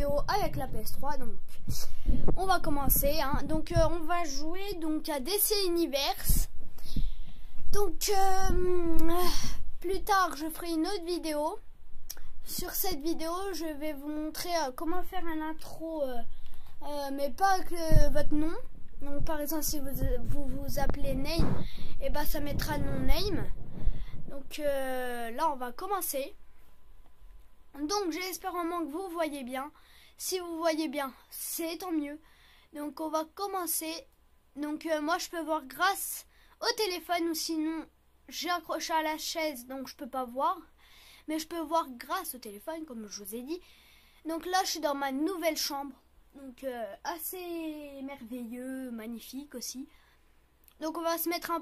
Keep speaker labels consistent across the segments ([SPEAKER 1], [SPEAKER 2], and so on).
[SPEAKER 1] vidéo avec la PS3. Donc on va commencer hein. Donc on va jouer donc à DC Universe. Donc plus tard je ferai une autre vidéo. Sur cette vidéo je vais vous montrer comment faire un intro mais pas avec votre nom. Donc par exemple si vous appelez name, et ben ça mettra mon name. Donc là on va commencer. Donc j'espère vraiment que vous voyez bien. Si vous voyez bien, c'est tant mieux. Donc on va commencer. Donc moi je peux voir grâce au téléphone, ou sinon j'ai accroché à la chaise donc je peux pas voir. Mais je peux voir grâce au téléphone comme je vous ai dit. Donc là je suis dans ma nouvelle chambre. Donc assez merveilleux, magnifique aussi. Donc on va se mettre en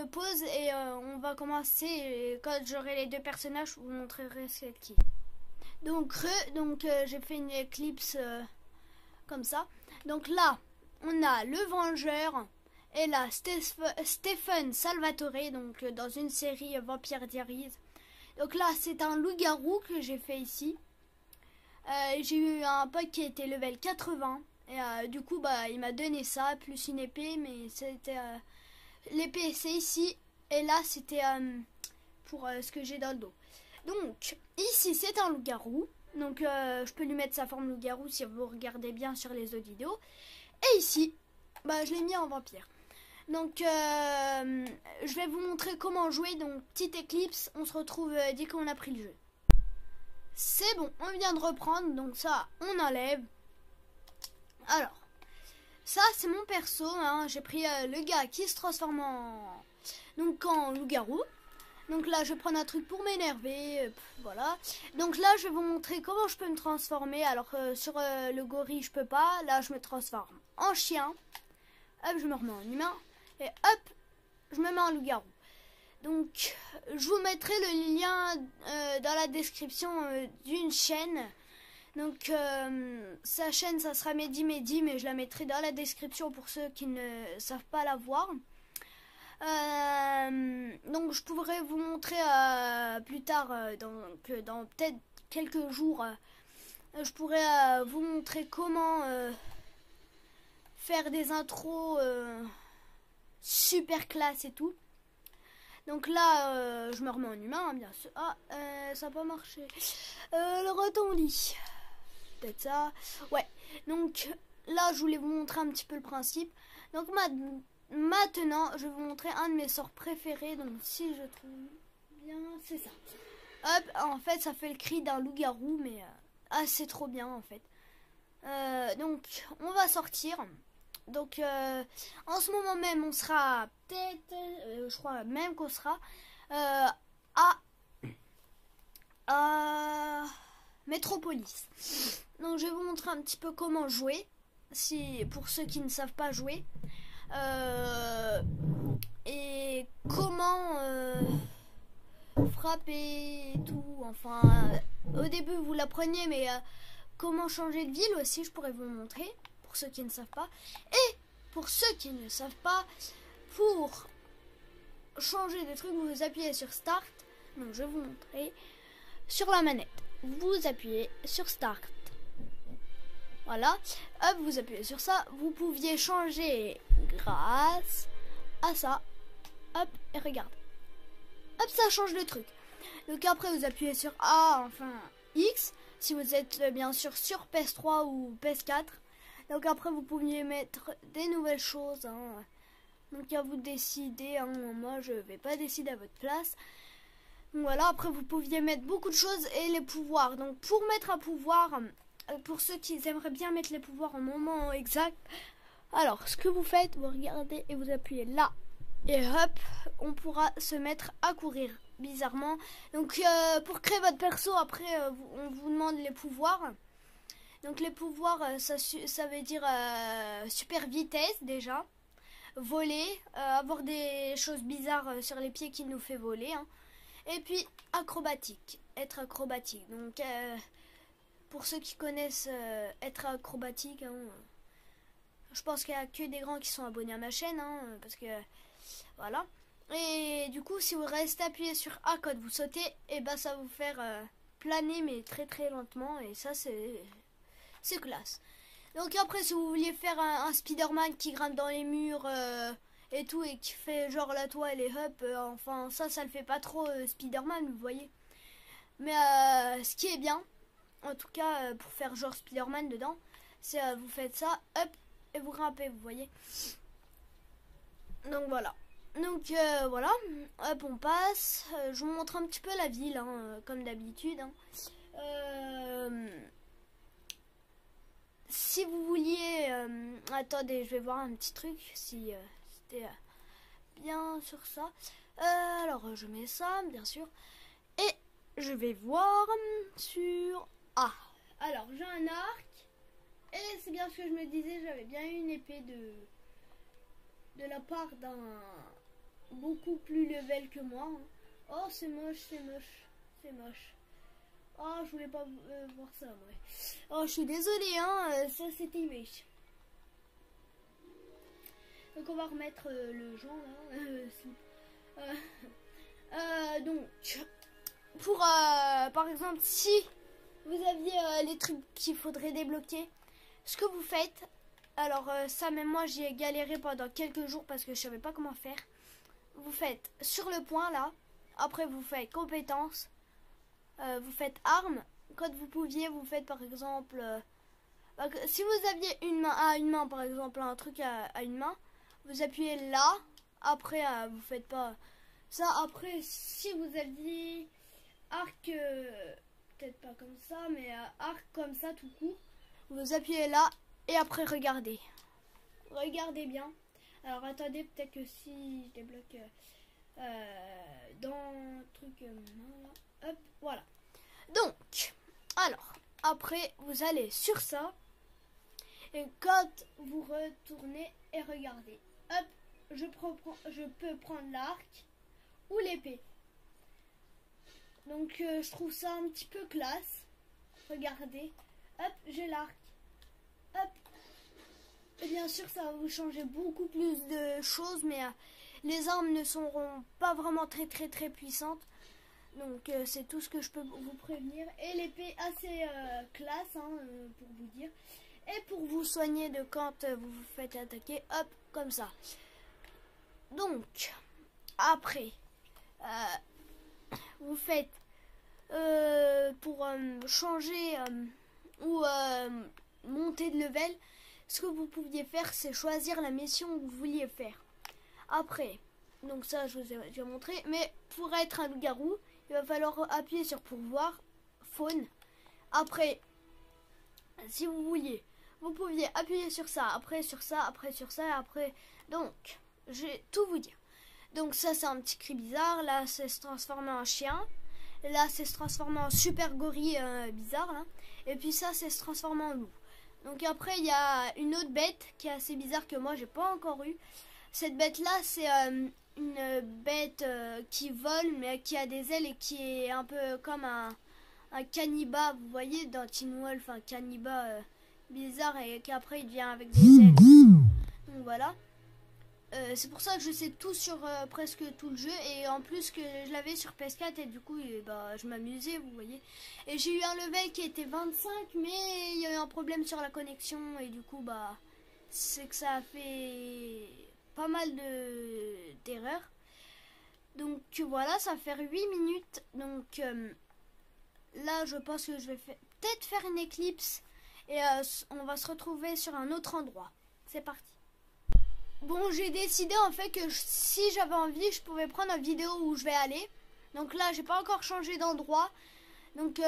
[SPEAKER 1] pause et on va commencer. Et quand j'aurai les deux personnages, je vous montrerai c'est qui. Donc j'ai fait une éclipse comme ça. Donc là, on a le Vengeur et là Stephen Salvatore, donc dans une série Vampire Diaries. Donc là, c'est un loup-garou que j'ai fait ici. J'ai eu un pote qui était level 80 et du coup bah il m'a donné ça plus une épée, mais c'était l'épée c'est ici et là c'était pour ce que j'ai dans le dos. Donc ici c'est un loup-garou, donc je peux lui mettre sa forme loup-garou si vous regardez bien sur les autres vidéos. Et ici bah je l'ai mis en vampire. Donc je vais vous montrer comment jouer. Donc petite éclipse, on se retrouve dès qu'on a pris le jeu. C'est bon, on vient de reprendre, donc ça on enlève. Alors ça c'est mon perso hein. J'ai pris le gars qui se transforme en loup-garou. Donc là je vais prendre un truc pour m'énerver, voilà. Donc là je vais vous montrer comment je peux me transformer. Alors sur le gorille je peux pas. Là je me transforme en chien. Hop, je me remets en humain. Et hop, je me mets en loup-garou. Donc je vous mettrai le lien dans la description d'une chaîne. Donc sa chaîne ça sera Mehdi, mais je la mettrai dans la description pour ceux qui ne savent pas la voir. Donc je pourrais vous montrer plus tard dans peut-être quelques jours je pourrais vous montrer comment faire des intros super classe et tout. Donc là je me remets en humain hein, bien sûr. Ah ça n'a pas marché. Le retour au lit, peut-être ça. Ouais, donc là je voulais vous montrer un petit peu le principe. Donc maintenant, je vais vous montrer un de mes sorts préférés. Donc, si je trouve bien, c'est ça. Hop, en fait, ça fait le cri d'un loup-garou, mais c'est trop bien, en fait. Donc, on va sortir. Donc, en ce moment même, on sera peut-être, je crois même qu'on sera à Metropolis. Donc, je vais vous montrer un petit peu comment jouer, pour ceux qui ne savent pas jouer. Et comment frapper et tout. Enfin, au début vous l'apprenez, mais comment changer de ville aussi, je pourrais vous montrer pour ceux qui ne savent pas. Et pour ceux qui ne savent pas, pour changer des trucs, vous appuyez sur Start. Donc je vais vous montrer sur la manette. Vous appuyez sur Start. Voilà, hop, vous appuyez sur ça. Vous pouviez changer grâce à ça. Hop, et regarde. Hop, ça change le truc. Donc après, vous appuyez sur A, enfin X, si vous êtes bien sûr sur PS3 ou PS4. Donc après, vous pouviez mettre des nouvelles choses. Hein. Donc à vous de décider. Hein. Moi, je vais pas décider à votre place. Donc voilà, après, vous pouviez mettre beaucoup de choses et les pouvoirs. Donc pour mettre un pouvoir... Pour ceux qui aimeraient bien mettre les pouvoirs au moment exact, alors ce que vous faites, vous regardez et vous appuyez là. Et hop, on pourra se mettre à courir, bizarrement. Donc pour créer votre perso, après on vous demande les pouvoirs. Donc les pouvoirs, ça veut dire super vitesse déjà. Voler, avoir des choses bizarres sur les pieds qui nous fait voler. Hein. Et puis acrobatique, être acrobatique. Donc... pour ceux qui connaissent être acrobatique, hein, je pense qu'il n'y a que des grands qui sont abonnés à ma chaîne, hein, parce que voilà. Et du coup, si vous restez appuyé sur A quand vous sautez, et ben ça va vous faire planer mais très très lentement, et ça c'est c'est classe. Donc après, si vous vouliez faire un Spider-Man qui grimpe dans les murs et tout, et qui fait genre la toile et hop, enfin ça le fait pas trop Spider-Man, vous voyez. Mais ce qui est bien, en tout cas pour faire genre Spider-Man dedans, c'est vous faites ça, hop, et vous grimpez, vous voyez. Donc voilà. Donc voilà, hop on passe. Je vous montre un petit peu la ville, hein, comme d'habitude. Hein. Si vous vouliez... attendez, je vais voir un petit truc, si c'était bien sur ça. Alors je mets ça, bien sûr. Et je vais voir sur... Ah, alors j'ai un arc. Et c'est bien ce que je me disais, j'avais bien eu une épée de la part d'un beaucoup plus level que moi. Hein. Oh c'est moche, c'est moche, c'est moche. Oh je voulais pas voir ça, ouais. Oh je suis désolée, hein, ça c'était image. Donc on va remettre le genre là. Donc pour par exemple si vous aviez les trucs qu'il faudrait débloquer, ce que vous faites, alors ça même moi j'y ai galéré pendant quelques jours parce que je savais pas comment faire. Vous faites sur le point là, après vous faites compétences, vous faites armes. Quand vous pouviez, vous faites par exemple si vous aviez une main par exemple, un truc à une main, vous appuyez là. Après vous faites pas ça. Après si vous aviez arc, peut-être pas comme ça, mais arc comme ça tout court, vous appuyez là et après regardez bien. Alors attendez, peut-être que si je débloque dans le truc là, hop, voilà. Donc alors après vous allez sur ça et quand vous retournez et regardez, hop, je peux prendre l'arc ou l'épée. Donc je trouve ça un petit peu classe. Regardez, hop, j'ai l'arc, hop. Et bien sûr ça va vous changer beaucoup plus de choses, mais les armes ne seront pas vraiment très puissantes. Donc c'est tout ce que je peux vous prévenir. Et l'épée assez classe, hein, pour vous dire. Et pour vous soigner de quand vous vous faites attaquer, hop, comme ça. Donc après vous faites pour changer ou monter de level, ce que vous pouviez faire, c'est choisir la mission que vous vouliez faire. Après, donc ça je vous ai déjà montré, mais pour être un loup-garou, il va falloir appuyer sur pourvoir, faune. Après, si vous vouliez, vous pouviez appuyer sur ça, après sur ça, après sur ça, après. Donc, je vais tout vous dire. Donc ça c'est un petit cri bizarre, là c'est se transformer en chien. Là c'est se transformer en super gorille bizarre là. Et puis ça c'est se transformer en loup. Donc après il y a une autre bête qui est assez bizarre que moi j'ai pas encore eu. Cette bête là c'est une bête qui vole mais qui a des ailes et qui est un peu comme un caniba, vous voyez dans Teen Wolf, un caniba bizarre et qu'après il devient avec des ailes. Donc voilà. C'est pour ça que je sais tout sur presque tout le jeu, et en plus que je l'avais sur PS4 et du coup je m'amusais, vous voyez. Et j'ai eu un level qui était 25, mais il y a eu un problème sur la connexion et du coup c'est que ça a fait pas mal d'erreurs. Donc voilà, ça fait 8 minutes. Donc là je pense que je vais peut-être faire une éclipse et on va se retrouver sur un autre endroit. C'est parti. Bon, j'ai décidé en fait que si j'avais envie, je pouvais prendre une vidéo où je vais aller. Donc là, j'ai pas encore changé d'endroit. Donc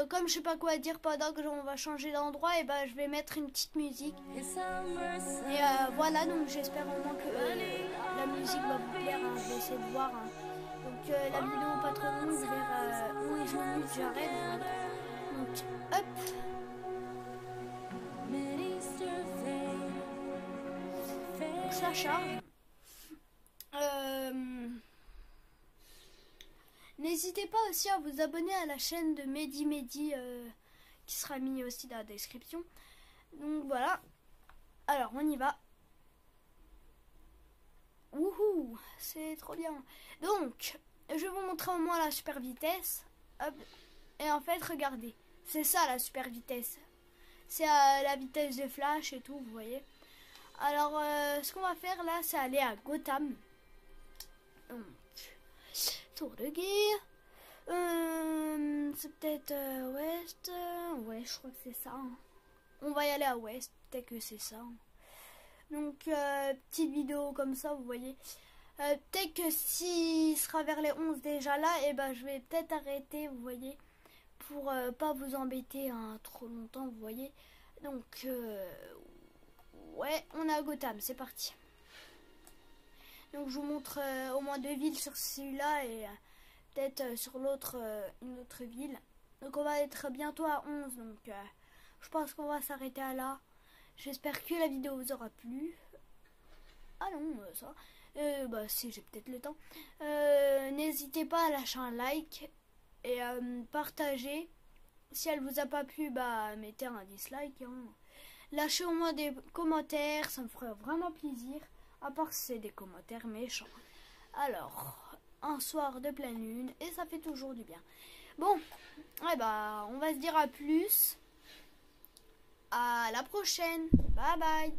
[SPEAKER 1] comme je sais pas quoi dire pendant que on va changer d'endroit, et je vais mettre une petite musique. Et voilà, donc j'espère vraiment que la musique va vous plaire. Hein. Je vais essayer de voir. Hein. Donc la vidéo pas trop longue, vers 11 minutes, j'arrête. Donc hop. Ça charge. N'hésitez pas aussi à vous abonner à la chaîne de Mehdi qui sera mis aussi dans la description. Donc voilà. Alors on y va. Wouhou, c'est trop bien. Donc je vais vous montrer au moins la super vitesse. Hop. Et en fait regardez, c'est ça la super vitesse. C'est à la vitesse de flash et tout, vous voyez. Alors, ce qu'on va faire là, c'est aller à Gotham. Donc, tour de guerre. C'est peut-être ouest. Ouais, je crois que c'est ça. Hein. On va y aller à ouest, peut-être que c'est ça. Hein. Donc, petite vidéo comme ça, vous voyez. Peut-être que s'il sera vers les 11 déjà là, et ben je vais peut-être arrêter, vous voyez, pour pas vous embêter hein, trop longtemps, vous voyez. Donc, ouais, on est à Gotham, c'est parti. Donc, je vous montre au moins 2 villes sur celui-là et peut-être sur l'autre, une autre ville. Donc, on va être bientôt à 11, donc je pense qu'on va s'arrêter à là. J'espère que la vidéo vous aura plu. Ah non, ça. Bah si, j'ai peut-être le temps. N'hésitez pas à lâcher un like et à partager. Si elle vous a pas plu, bah mettez un dislike. Hein. Lâchez au moins des commentaires, ça me ferait vraiment plaisir. À part si c'est des commentaires méchants. Alors, un soir de pleine lune et ça fait toujours du bien. Bon, ouais bah on va se dire à plus. À la prochaine. Bye bye.